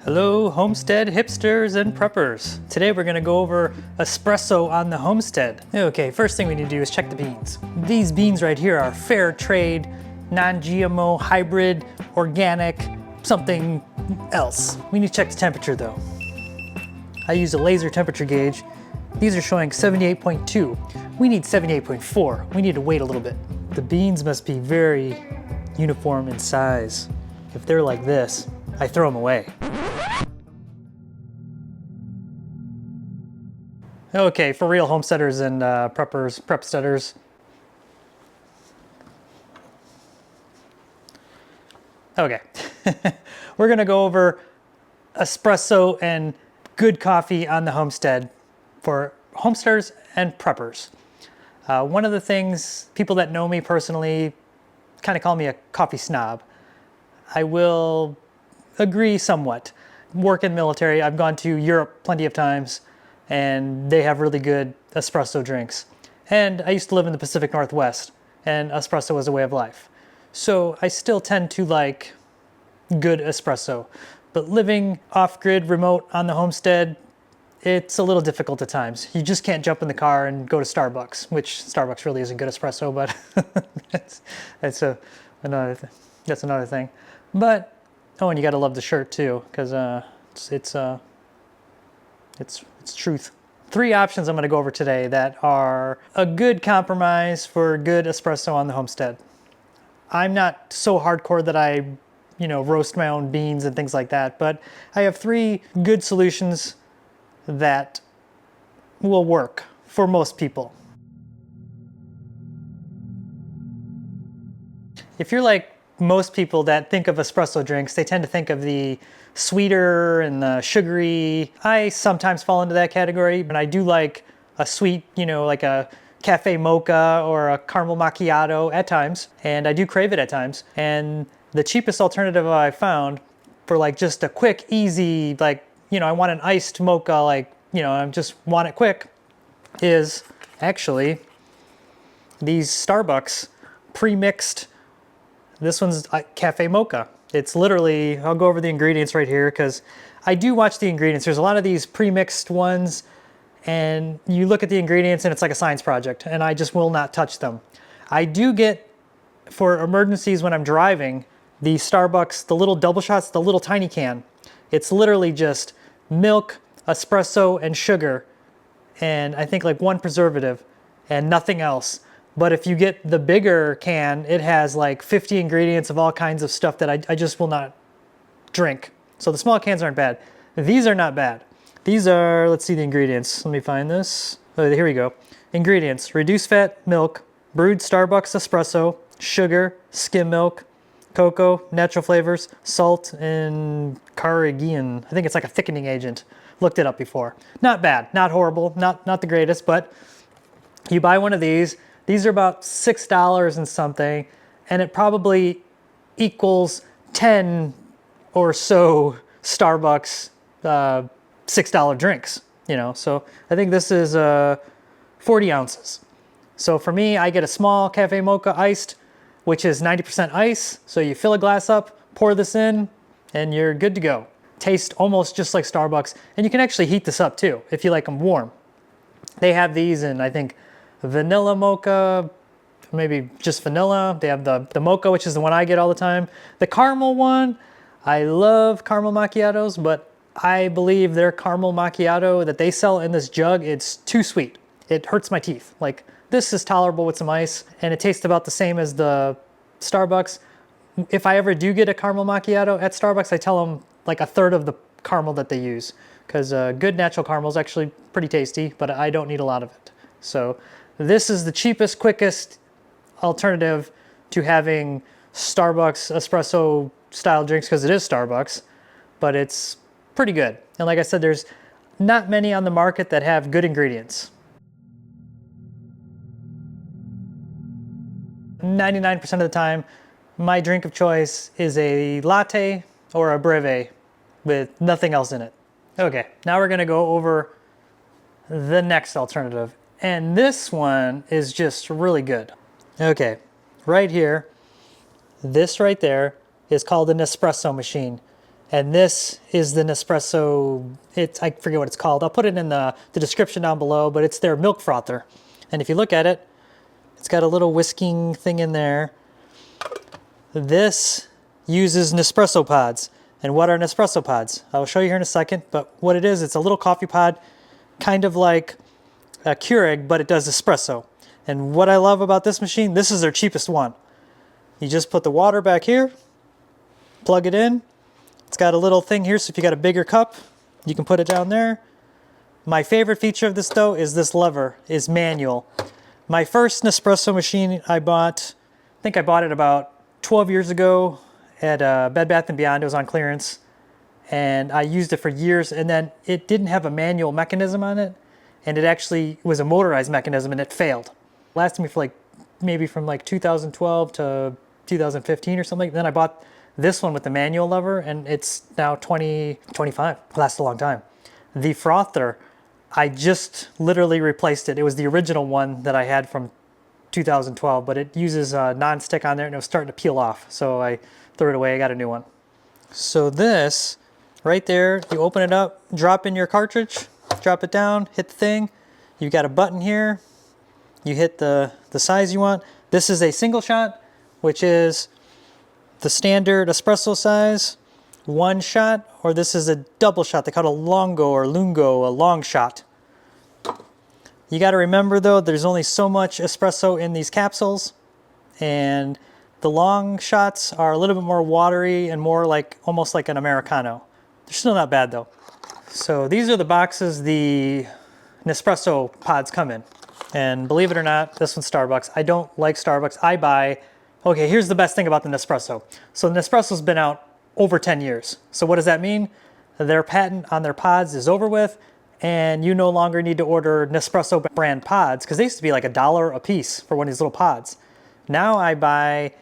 Hello Homestead hipsters and preppers. Today we're gonna go over espresso on the Homestead. Okay, first thing we need to do is check the beans. These beans right here are fair trade, non-GMO, hybrid, organic, something else. We need to check the temperature though. I use a laser temperature gauge. These are showing 78.2. We need 78.4. We need to wait a little bit. The beans must be very uniform in size. If they're like this, I throw them away. Okay, for real homesteaders and preppers, prepsteaders. Okay, we're gonna go over espresso and good coffee on the Homestead for homesteaders and preppers. One of the things, people that know me personally kind of call me a coffee snob. I will agree somewhat. Work in the military, I've gone to Europe plenty of times, and they have really good espresso drinks. And I used to live in the Pacific Northwest, and espresso was a way of life. So I still tend to like good espresso. But living off-grid, remote on the Homestead, it's a little difficult at times. You just can't jump in the car and go to Starbucks, which Starbucks really isn't good espresso, but that's another thing. But, oh, and you gotta love the shirt too, because it's truth. 3 options I'm going to go over today that are a good compromise for good espresso on the Homestead. I'm not so hardcore that I, roast my own beans and things like that, but I have 3 good solutions that will work for most people. If you're like most people that think of espresso drinks, they tend to think of the sweeter and the sugary. I sometimes fall into that category, but I do like a sweet, like a cafe mocha or a caramel macchiato at times, and I do crave it at times. And the cheapest alternative I found for like just a quick, easy, like, I want an iced mocha, like, I just want it quick, is actually these Starbucks pre-mixed. This one's cafe mocha. It's literally, I'll go over the ingredients right here because I do watch the ingredients. There's a lot of these pre-mixed ones and you look at the ingredients and it's like a science project and I just will not touch them. I do get, for emergencies when I'm driving, the Starbucks, the little double shots, the little tiny can. It's literally just milk, espresso, and sugar, and I think like 1 preservative and nothing else. But if you get the bigger can, it has like 50 ingredients of all kinds of stuff that I just will not drink. So the small cans aren't bad. These are not bad. These are, let's see the ingredients. Let me find this. Oh, here we go. Ingredients: reduced fat milk, brewed Starbucks espresso, sugar, skim milk, cocoa, natural flavors, salt, and carrageenan. I think it's like a thickening agent. Looked it up before. Not bad, not horrible, not the greatest, but you buy one of these. These are about $6 and something, and it probably equals 10 or so Starbucks $6 drinks, So I think this is 40 ounces. So for me, I get a small cafe mocha iced, which is 90% ice. So you fill a glass up, pour this in, and you're good to go. Tastes almost just like Starbucks, and you can actually heat this up too if you like them warm. They have these in, I think, vanilla mocha, maybe just vanilla. They have the mocha, which is the one I get all the time. The caramel one, I love caramel macchiatos, but I believe their caramel macchiato that they sell in this jug, it's too sweet. It hurts my teeth. Like, this is tolerable with some ice, and it tastes about the same as the Starbucks. If I ever do get a caramel macchiato at Starbucks, I tell them like 1/3 of the caramel that they use, because good natural caramel is actually pretty tasty, but I don't need a lot of it. So this is the cheapest, quickest alternative to having Starbucks espresso style drinks, because it is Starbucks, but it's pretty good. And like I said, there's not many on the market that have good ingredients. 99% of the time, my drink of choice is a latte or a breve with nothing else in it. Okay, now we're gonna go over the next alternative. And this one is just really good. Okay, right here, this right there is called an Nespresso machine. And this is the Nespresso, I forget what it's called. I'll put it in the description down below, but it's their milk frother. And if you look at it, it's got a little whisking thing in there. This uses Nespresso pods. And what are Nespresso pods? I will show you here in a second, but what it is, it's a little coffee pod, kind of like a Keurig, but it does espresso. And what I love about this machine, this is their cheapest one. You just put the water back here, plug it in. It's got a little thing here, so if you got a bigger cup, you can put it down there. My favorite feature of this though is this lever is manual. My first Nespresso machine I bought, I think I bought it about 12 years ago at Bed Bath & Beyond. It was on clearance, and I used it for years, and then it didn't have a manual mechanism on it, and it actually was a motorized mechanism, and it failed. It lasted me for maybe from 2012 to 2015 or something. Then I bought this one with the manual lever, and it's now 25. It lasts a long time. The frother, I just literally replaced it. It was the original one that I had from 2012, but it uses non-stick on there, and it was starting to peel off. So I threw it away. I got a new one. So this right there, you open it up, drop in your cartridge, drop it down, hit the thing. You got a button here. You hit the size you want. This is a single shot, which is the standard espresso size, one shot, or this is a double shot. They call it a longo or lungo, a long shot. You got to remember though, there's only so much espresso in these capsules, and the long shots are a little bit more watery and more almost like an Americano. They're still not bad though. So these are the boxes the Nespresso pods come in. And believe it or not, this one's Starbucks. I don't like Starbucks. Okay, here's the best thing about the Nespresso. So the Nespresso's been out over 10 years. So what does that mean? Their patent on their pods is over with, and you no longer need to order Nespresso brand pods, because they used to be like $1 a piece for one of these little pods. Now I buy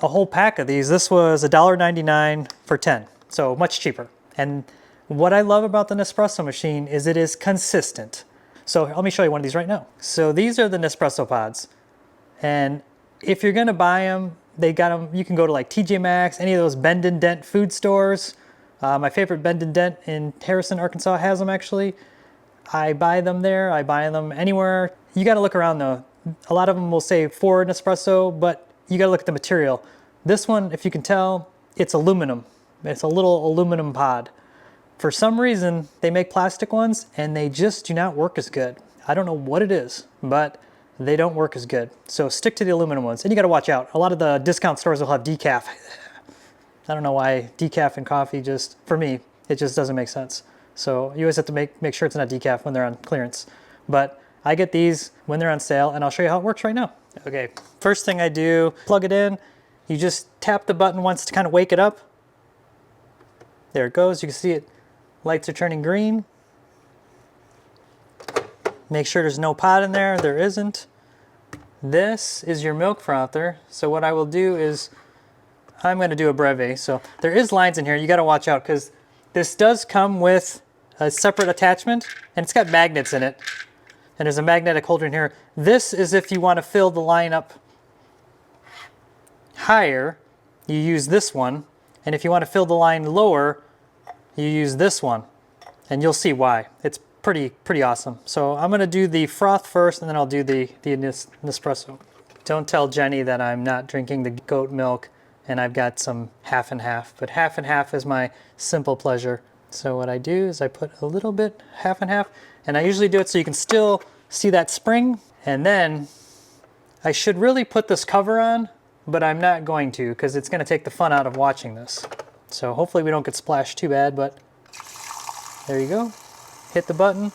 a whole pack of these. This was $1.99 for 10, so much cheaper. And what I love about the Nespresso machine is it is consistent. So let me show you one of these right now. So these are the Nespresso pods. And if you're gonna buy them, they got them, you can go to TJ Maxx, any of those Bend and Dent food stores. My favorite Bend and Dent in Harrison, Arkansas has them actually. I buy them there, I buy them anywhere. You gotta look around though. A lot of them will say for Nespresso, but you gotta look at the material. This one, if you can tell, it's aluminum. It's a little aluminum pod. For some reason, they make plastic ones and they just do not work as good. I don't know what it is, but they don't work as good. So stick to the aluminum ones. And you gotta watch out. A lot of the discount stores will have decaf. I don't know why decaf in coffee for me, it just doesn't make sense. So you always have to make sure it's not decaf when they're on clearance. But I get these when they're on sale, and I'll show you how it works right now. Okay, first thing I do, plug it in. You just tap the button once to kind of wake it up. There it goes, you can see it. Lights are turning green. Make sure there's no pot in there. There isn't. This is your milk frother. So what I will do is, I'm going to do a breve. So there is lines in here. You got to watch out because this does come with a separate attachment, and it's got magnets in it. And there's a magnetic holder in here. This is if you want to fill the line up higher, you use this one. And if you want to fill the line lower, you use this one. And you'll see why. It's pretty awesome. So I'm gonna do the froth first, and then I'll do the Nespresso. Don't tell Jenny that I'm not drinking the goat milk and I've got some half and half, but half and half is my simple pleasure. So what I do is I put a little bit half and half, and I usually do it so you can still see that spring. And then I should really put this cover on, but I'm not going to because it's gonna take the fun out of watching this. So hopefully we don't get splashed too bad, but there you go. Hit the button.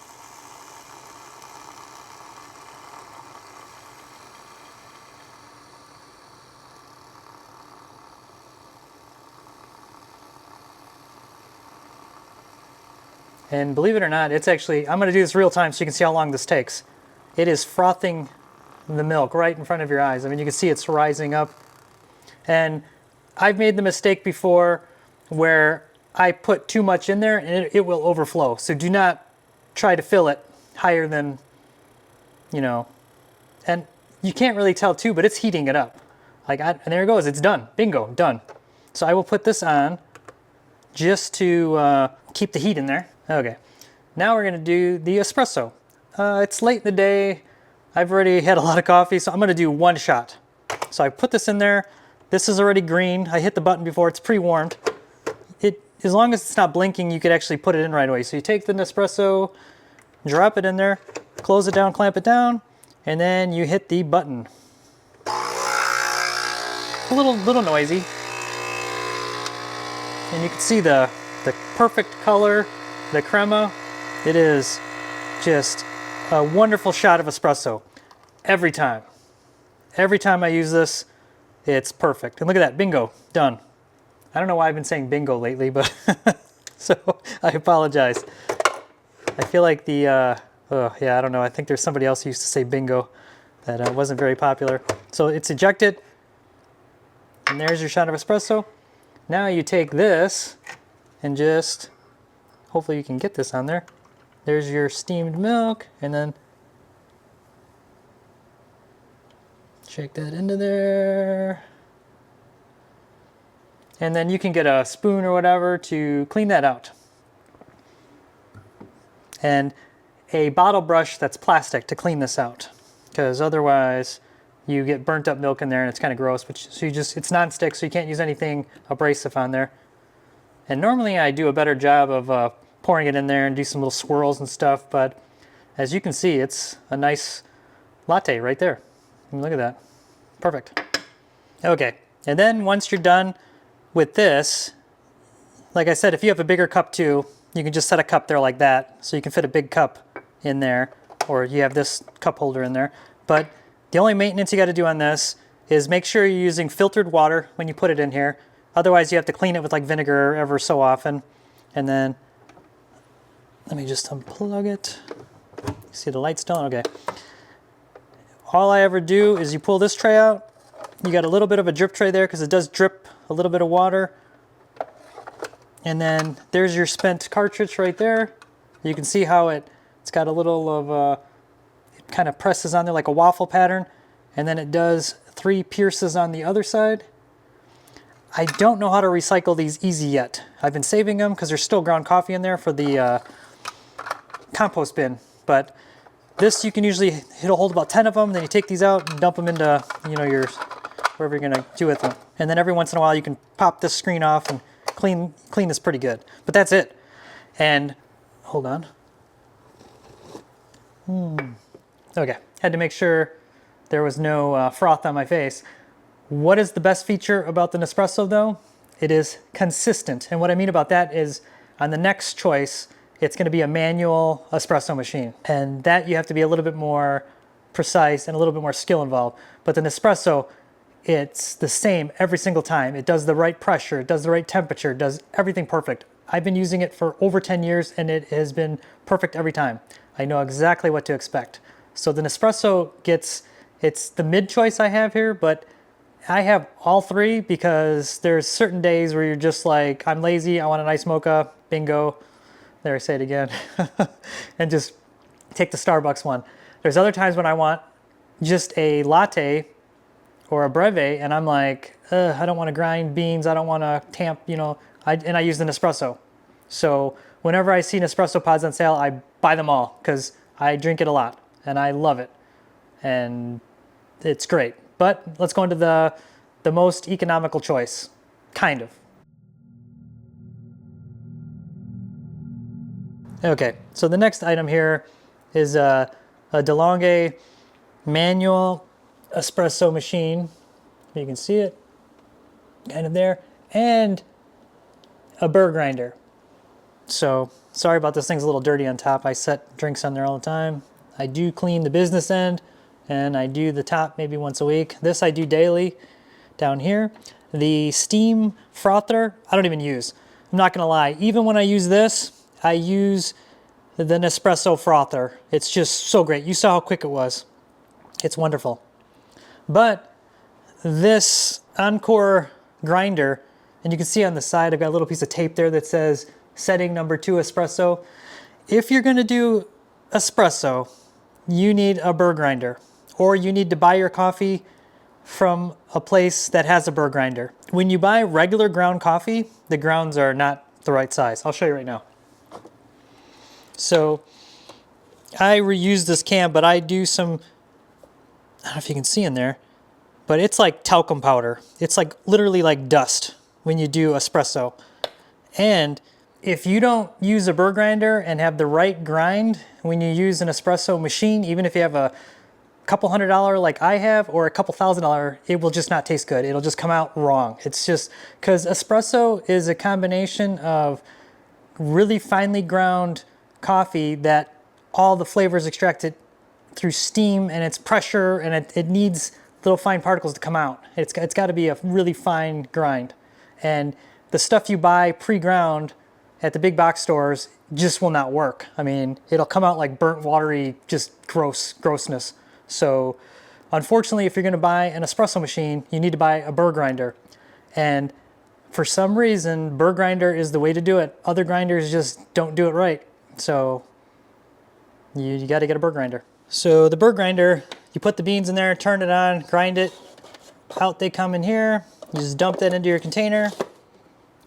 And believe it or not, it's actually, I'm gonna do this real time so you can see how long this takes. It is frothing the milk right in front of your eyes. I mean, you can see it's rising up. And I've made the mistake before where I put too much in there and it will overflow. So do not try to fill it higher than, and you can't really tell too, but it's heating it up. And there it goes, it's done, bingo, done. So I will put this on, just to keep the heat in there. Okay, now we're gonna do the espresso. It's late in the day. I've already had a lot of coffee, so I'm gonna do one shot. So I put this in there. This is already green. I hit the button before, it's pre-warmed. As long as it's not blinking, you could actually put it in right away. So you take the Nespresso, drop it in there, close it down, clamp it down, and then you hit the button. A little noisy. And you can see the perfect color, the crema. It is just a wonderful shot of espresso every time. Every time I use this, it's perfect. And look at that, bingo, done. I don't know why I've been saying bingo lately, but so I apologize. I feel like yeah, I don't know. I think there's somebody else who used to say bingo that wasn't very popular. So it's ejected, and there's your shot of espresso. Now you take this and just, hopefully you can get this on there. There's your steamed milk, and then shake that into there. And then you can get a spoon or whatever to clean that out. And a bottle brush that's plastic to clean this out, because otherwise you get burnt up milk in there and it's kind of gross. But so it's non-stick, so you can't use anything abrasive on there. And normally I do a better job of pouring it in there and do some little swirls and stuff, but as you can see, it's a nice latte right there. Look at that, perfect. Okay, and then once you're done with this, like I said, if you have a bigger cup too, you can just set a cup there like that, so you can fit a big cup in there, or you have this cup holder in there. But the only maintenance you got to do on this is make sure you're using filtered water when you put it in here. Otherwise, you have to clean it with like vinegar ever so often. And then, let me just unplug it. See the light's still on? Okay. All I ever do is you pull this tray out. You got a little bit of a drip tray there because it does drip a little bit of water. And then there's your spent cartridge right there. You can see how it's got a little of, it kind of presses on there like a waffle pattern. And then it does 3 pierces on the other side. I don't know how to recycle these easy yet. I've been saving them because there's still ground coffee in there for the compost bin. But this, you can usually it'll hold about 10 of them. Then you take these out and dump them into, you know, your wherever you're gonna do with them. And then every once in a while you can pop this screen off and clean this pretty good. But that's it. And hold on. Okay, had to make sure there was no froth on my face. What is the best feature about the Nespresso though? It is consistent. And what I mean about that is on the next choice, it's gonna be a manual espresso machine. And that you have to be a little bit more precise and a little bit more skill involved. But the Nespresso, it's the same every single time. It does the right pressure, it does the right temperature, it does everything perfect. I've been using it for over 10 years and it has been perfect every time. I know exactly what to expect. So the Nespresso it's the mid choice I have here, but I have all 3 because there's certain days where you're just like, I'm lazy, I want a nice mocha, bingo. There, I say it again. And just take the Starbucks one. There's other times when I want just a latte or a breve, and I'm like, I don't want to grind beans, I don't want to tamp, you know, and I use the Nespresso. So whenever I see Nespresso pods on sale, I buy them all because I drink it a lot and I love it. And it's great. But let's go into the most economical choice, kind of. Okay, so the next item here is a DeLonghi manual espresso machine. You can see it kind of there, and a burr grinder. So sorry about this, thing's a little dirty on top. I set drinks on there all the time. I do clean the business end and I do the top maybe once a week. This I do daily down here. The steam frother, I don't even use. I'm not gonna lie, even when I use this, I use the Nespresso frother. It's just so great. You saw how quick it was. It's wonderful. But this Encore grinder, and you can see on the side, I've got a little piece of tape there that says setting number 2 espresso. If you're gonna do espresso, you need a burr grinder, or you need to buy your coffee from a place that has a burr grinder. When you buy regular ground coffee, the grounds are not the right size. I'll show you right now. So I reuse this can, but I do some, I don't know if you can see in there, but it's like talcum powder. It's like literally like dust when you do espresso. And if you don't use a burr grinder and have the right grind when you use an espresso machine, even if you have a couple $100 like I have or a couple $1,000, it will just not taste good. It'll just come out wrong. It's just because espresso is a combination of really finely ground coffee that all the flavors extracted through steam, and it's pressure, and it needs little fine particles to come out. It's got to be a really fine grind. And the stuff you buy pre-ground at the big box stores just will not work. I mean, it'll come out like burnt, watery, just grossness. So unfortunately, if you're going to buy an espresso machine, you need to buy a burr grinder. And for some reason, burr grinder is the way to do it. Other grinders just don't do it right. So you got to get a burr grinder. So the burr grinder, you put the beans in there, turn it on, grind it. Out they come in here. You just dump that into your container.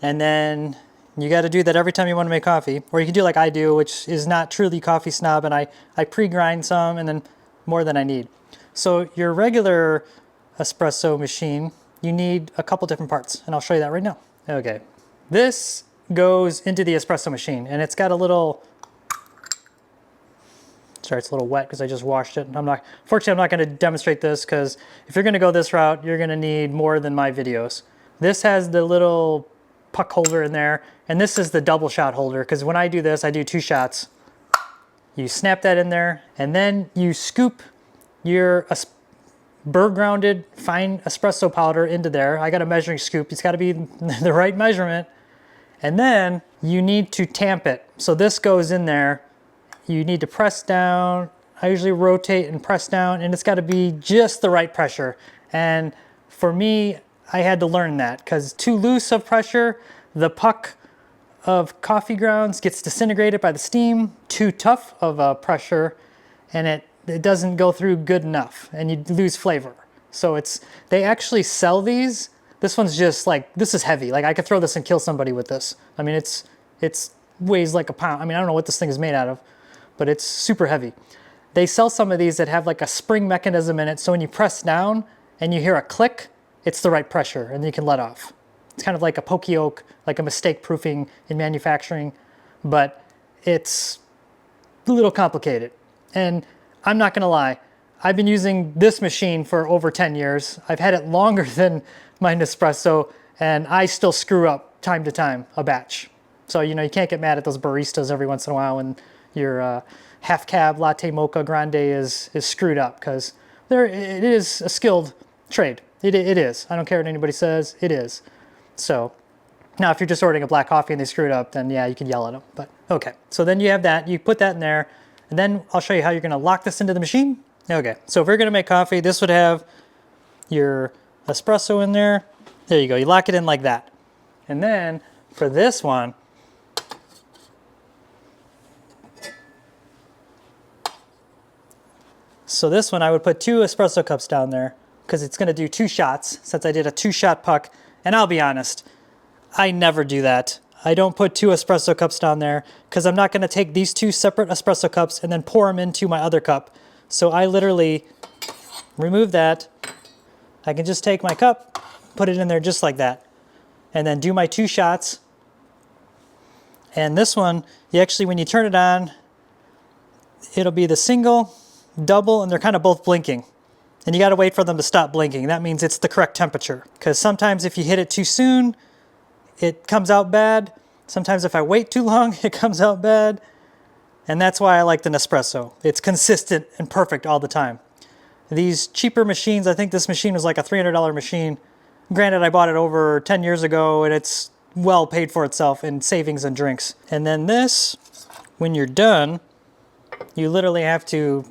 And then you got to do that every time you want to make coffee. Or you can do like I do, which is not truly coffee snob, and I pre-grind some and then more than I need. So your regular espresso machine, you need a couple different parts, and I'll show you that right now. Okay, this goes into the espresso machine, and it's got a little, sorry, it's a little wet because I just washed it. Fortunately, I'm not going to demonstrate this because if you're going to go this route, you're going to need more than my videos. This has the little puck holder in there, and this is the double shot holder, because when I do this, I do 2 shots. You snap that in there, and then you scoop your burr grounded fine espresso powder into there. I got a measuring scoop. It's got to be the right measurement. And then you need to tamp it. So this goes in there. You need to press down. I usually rotate and press down, and it's got to be just the right pressure. And for me, I had to learn that, because too loose of pressure, the puck of coffee grounds gets disintegrated by the steam. Too tough of a pressure, and it doesn't go through good enough, and you lose flavor. So they actually sell these. This one's just like, this is heavy. Like I could throw this and kill somebody with this. I mean, it's weighs like a pound. I mean, I don't know what this thing is made out of, but it's super heavy. They sell some of these that have like a spring mechanism in it, so when you press down and you hear a click, it's the right pressure, and you can let off. It's kind of like a pokey oak, like a mistake proofing in manufacturing, but it's a little complicated. And I'm not gonna lie, I've been using this machine for over 10 years. I've had it longer than my Nespresso, and I still screw up time to time a batch. So, you know, you can't get mad at those baristas every once in a while when your half cab latte mocha grande is screwed up, because it is a skilled trade. It is. I don't care what anybody says, it is. So now if you're just ordering a black coffee and they screw it up, then yeah, you can yell at them. But okay, so then you have that, you put that in there, and then I'll show you how you're gonna lock this into the machine. Okay, so if you're gonna make coffee, this would have your espresso in there. There you go, you lock it in like that. And then for this one, so this one I would put 2 espresso cups down there, because it's gonna do 2 shots, since I did a 2-shot puck. And I'll be honest, I never do that. I don't put 2 espresso cups down there, because I'm not gonna take these 2 separate espresso cups and then pour them into my other cup. So I literally remove that. I can just take my cup, put it in there just like that, and then do my 2 shots. And this one, you actually, when you turn it on, it'll be the single, double, and they're kind of both blinking. And you got to wait for them to stop blinking. That means it's the correct temperature. Because sometimes if you hit it too soon, it comes out bad. Sometimes if I wait too long, it comes out bad. And that's why I like the Nespresso. It's consistent and perfect all the time. These cheaper machines, I think this machine was like a $300 machine. Granted, I bought it over 10 years ago, and it's well paid for itself in savings and drinks. And then this, when you're done, you literally have to,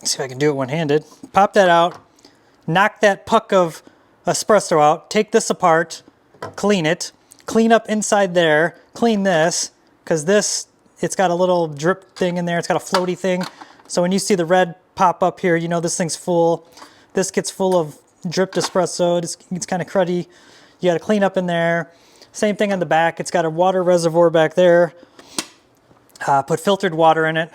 see if I can do it one-handed. Pop that out, knock that puck of espresso out, take this apart, clean it, clean up inside there, clean this, because this, it's got a little drip thing in there, it's got a floaty thing. So when you see the red pop up here, you know this thing's full. This gets full of dripped espresso, it's kind of cruddy. You got to clean up in there. Same thing on the back. It's got a water reservoir back there. Put filtered water in it,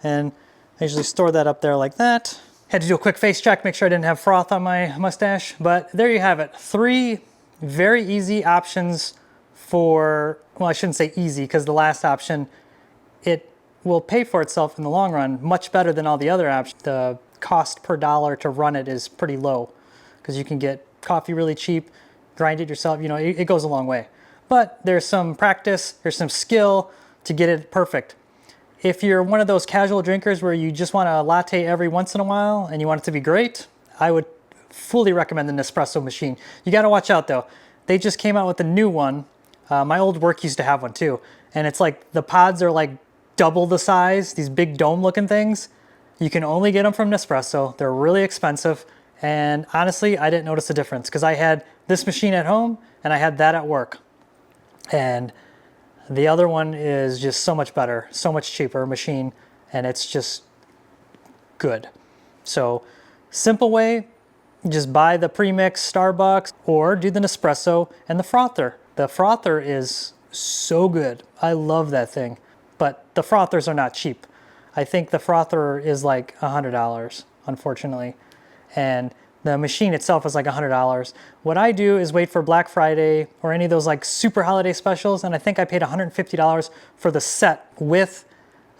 and I usually store that up there like that. Had to do a quick face check, make sure I didn't have froth on my mustache, but there you have it. 3 very easy options for, well, I shouldn't say easy, because the last option, it will pay for itself in the long run much better than all the other options. The cost per dollar to run it is pretty low, because you can get coffee really cheap, grind it yourself, you know, it goes a long way. But there's some practice, there's some skill to get it perfect. If you're one of those casual drinkers where you just want a latte every once in a while and you want it to be great, I would fully recommend the Nespresso machine. You got to watch out though. They just came out with a new one. My old work used to have one too. And it's like the pods are like double the size, these big dome looking things. You can only get them from Nespresso. They're really expensive. And honestly, I didn't notice a difference because I had this machine at home and I had that at work. And the other one is just so much better, so much cheaper machine, and it's just good. So simple way, just buy the premix Starbucks or do the Nespresso and the Frother. The Frother is so good. I love that thing, but the Frothers are not cheap. I think the Frother is like $100, unfortunately, and the machine itself is like $100. What I do is wait for Black Friday or any of those like super holiday specials, and I think I paid $150 for the set with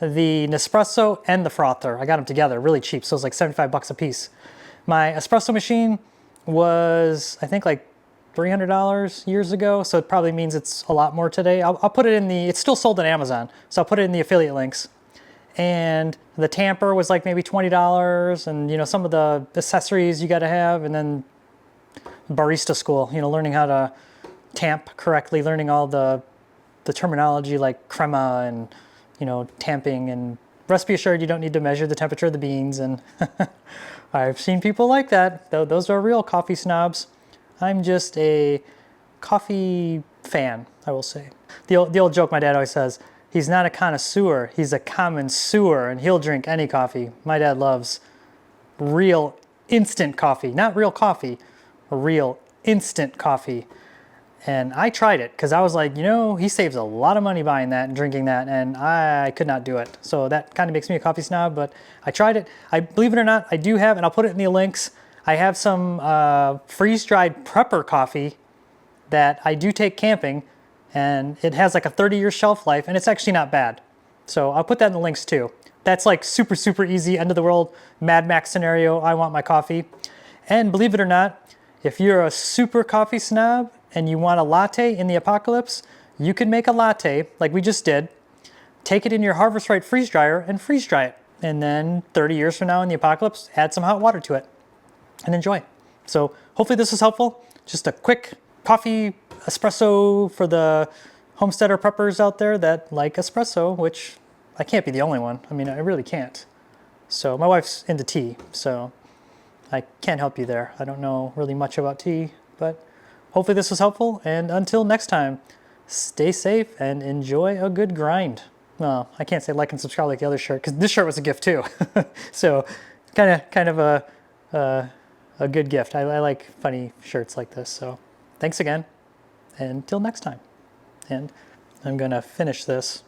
the Nespresso and the Frother. I got them together, really cheap, so it was like 75 bucks a piece. My espresso machine was, I think, like $300 years ago, so it probably means it's a lot more today. I'll put it in the, it's still sold on Amazon, so I'll put it in the affiliate links. And the tamper was like maybe $20, and you know, some of the accessories you got to have, and then barista school, you know, learning how to tamp correctly, learning all the terminology like crema and, you know, tamping, and rest be assured you don't need to measure the temperature of the beans. And I've seen people like that, though. Those are real coffee snobs. I'm just a coffee fan, I will say. The old joke my dad always says, he's not a connoisseur, he's a common sewer, and he'll drink any coffee. My dad loves real instant coffee, not real coffee, real instant coffee. And I tried it because I was like, you know, he saves a lot of money buying that and drinking that, and I could not do it. So that kind of makes me a coffee snob, but I tried it. I believe it or not, I do have, and I'll put it in the links, I have some freeze-dried prepper coffee that I do take camping, and it has like a 30-year shelf life, and it's actually not bad. So I'll put that in the links too. That's like super, super easy, end of the world, Mad Max scenario, I want my coffee. And believe it or not, if you're a super coffee snob and you want a latte in the apocalypse, you can make a latte like we just did, take it in your Harvest Right freeze dryer and freeze dry it. And then 30 years from now in the apocalypse, add some hot water to it and enjoy. So hopefully this was helpful. Just a quick coffee espresso for the homesteader preppers out there that like espresso, which I can't be the only one. I mean, I really can't. So my wife's into tea, so I can't help you there. I don't know really much about tea, but hopefully this was helpful. And until next time, stay safe and enjoy a good grind. Well, I can't say like and subscribe like the other shirt, because this shirt was a gift too. So kind of a good gift. I like funny shirts like this. So thanks again, and until next time. And I'm gonna finish this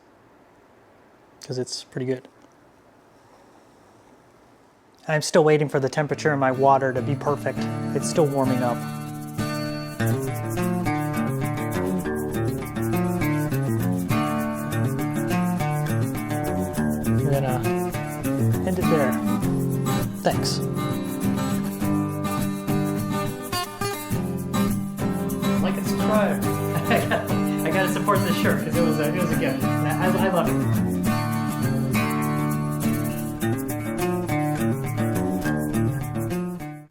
because it's pretty good. I'm still waiting for the temperature in my water to be perfect. It's still warming up. I'm gonna end it there. Thanks. Like and subscribe. I gotta support this shirt because it was a gift. I love it.